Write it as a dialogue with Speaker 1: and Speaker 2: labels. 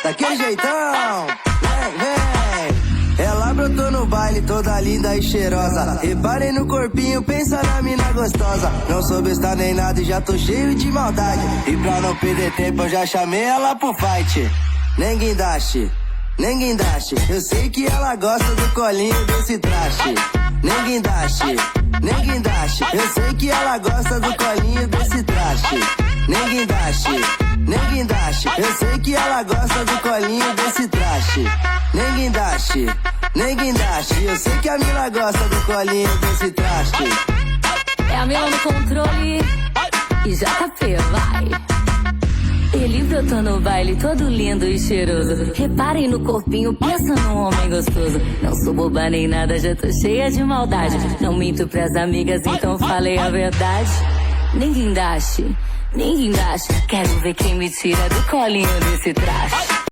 Speaker 1: daquele jeitão. Vem, vem. Ela brotou no baile toda linda e cheirosa. Reparem no corpinho, pensa na mina gostosa. Não sou besta nem nada e já tô cheio de maldade. E pra não perder tempo eu já chamei ela pro fight. Nem guindaste, nem guindaste. Eu sei que ela gosta do colinho desse traste. Nem guindaste, nem guindaste. Eu sei que ela gosta do colinho desse traste. Nem guindaste, nem guindaste. Eu sei que ela gosta do colinho desse traste. Nem guindaste, nem guindaste. Eu sei que a mina gosta do colinho desse traste.
Speaker 2: É a Mila no controle e JP, vai. Ele brotou no baile todo lindo e cheiroso. Reparem no corpinho, pensa num homem gostoso. Não sou boba nem nada, já tô cheia de maldade. Não minto pras amigas, então falei a verdade. Nem guindaste, nem guindaste. Quero ver quem me tira do colinho desse traste.